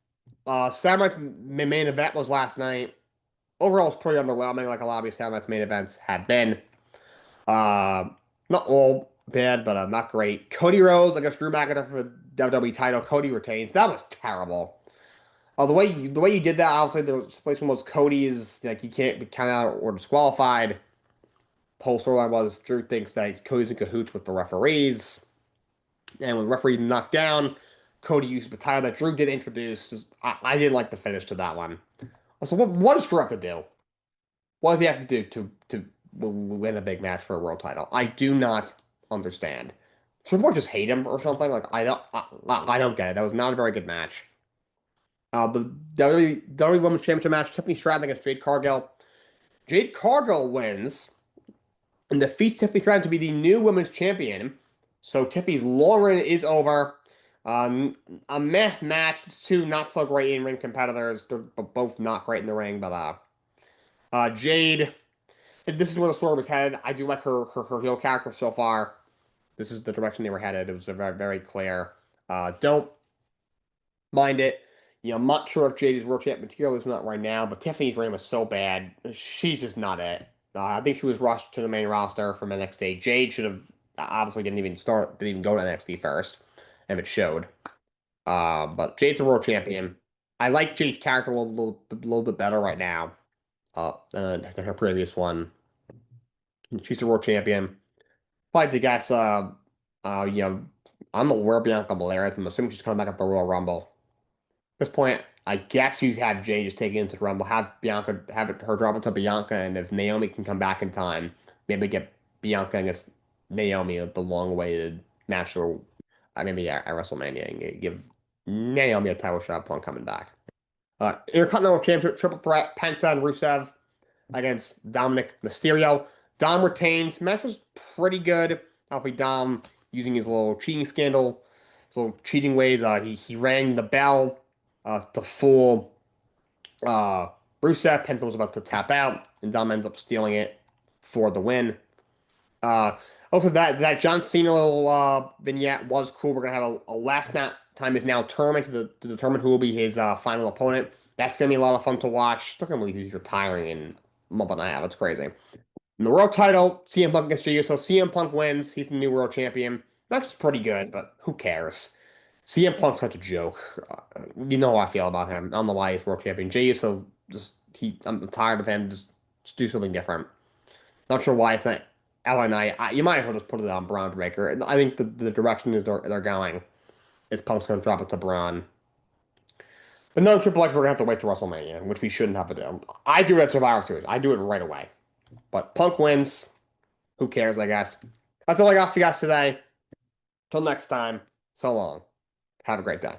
Speaker 1: Saturday night's main event was last night. Overall, it's pretty underwhelming, like a lot of these Saturday night's main events have been. Not all bad, but not great. Cody Rhodes against Drew McIntyre for the WWE title. Cody retains. That was terrible. The way you did that, obviously, the situation was Cody's like he can't be counted out or disqualified. Whole storyline was Drew thinks that Cody's in cahoots with the referees, and when the referee knocked down, Cody used the title that Drew did introduce. I didn't like the finish to that one. So what does Drew have to do? What does he have to do to win a big match for a world title? I do not understand. Should we just hate him or something? Like I don't get it. That was not a very good match. The WWE Women's Championship match: Tiffany Stratton against Jade Cargill. Jade Cargill wins and defeats Tiffany Stratton to be the new women's champion. So Tiffany's long reign is over. A meh match. It's 2 not so great in ring competitors. They're both not great in the ring, but Jade. This is where the story was headed. I do like her heel character so far. This is the direction they were headed. It was very, very clear. Don't mind it. I'm not sure if Jade is world champ material. Is not right now, but Tiffany's reign was so bad. She's just not it. I think she was rushed to the main roster from NXT. Jade should have obviously didn't even go to NXT first, and it showed. But Jade's a world champion. I like Jade's character a little bit better right now than her previous one. She's a world champion. Probably to guess, I'm not aware of Bianca Belair. I'm assuming she's coming back at the Royal Rumble. At this point, I guess you have Jade just take it into the Rumble, have her drop into Bianca, and if Naomi can come back in time, maybe get Bianca against Naomi the long-awaited match, or maybe at WrestleMania, and give Naomi a title shot upon coming back. Intercontinental Championship Triple Threat: Penta and Rusev against Dominic Mysterio. Dom retains. Match was pretty good. Obviously, Dom using his little cheating scandal, his little cheating ways. He rang the bell to fool Rusev. Penta was about to tap out, and Dom ends up stealing it for the win. Also, that John Cena little vignette was cool. We're gonna have a last time is now tournament to determine who will be his final opponent. That's gonna be a lot of fun to watch. I can't believe he's retiring in a month and a half. It's crazy. And the world title, CM Punk against Jey Uso. CM Punk wins. He's the new world champion. That's just pretty good, but who cares? CM Punk's such a joke. You know how I feel about him. I don't know why he's world champion. Jey Uso, I'm tired of him. Just do something different. Not sure why it's not LA Knight. You might as well just put it on Braun Breaker. I think the direction they're going is Punk's going to drop it to Braun. But no, Triple H, we're going to have to wait to WrestleMania, which we shouldn't have to do. I do it at Survivor Series. I do it right away. But Punk wins. Who cares, I guess. That's all I got for you guys today. Till next time, so long. Have a great day.